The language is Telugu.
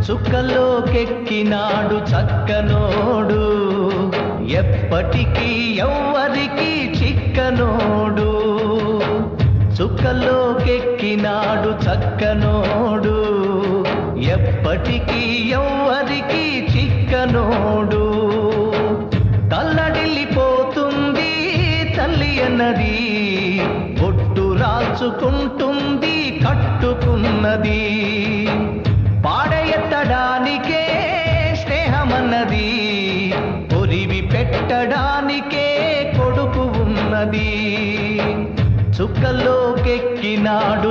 చుక్కలోకెక్కినాడు చక్కనోడు, ఎప్పటికీ ఎవ్వరికి చిక్కనోడు. చుక్కలోకెక్కినాడు చక్కనోడు, ఎప్పటికీ ఎవ్వరికి చిక్కనోడు. తల్లడిల్లిపోతుంది తల్లి అన్నది, బొట్టు రాల్చుకుంటుంది కట్టుకున్నది. పాడెత్తడానికే స్నేహమన్నది, కొరివి పెట్టడానికే కొడుకు ఉన్నది. చుక్కలోకెక్కినాడు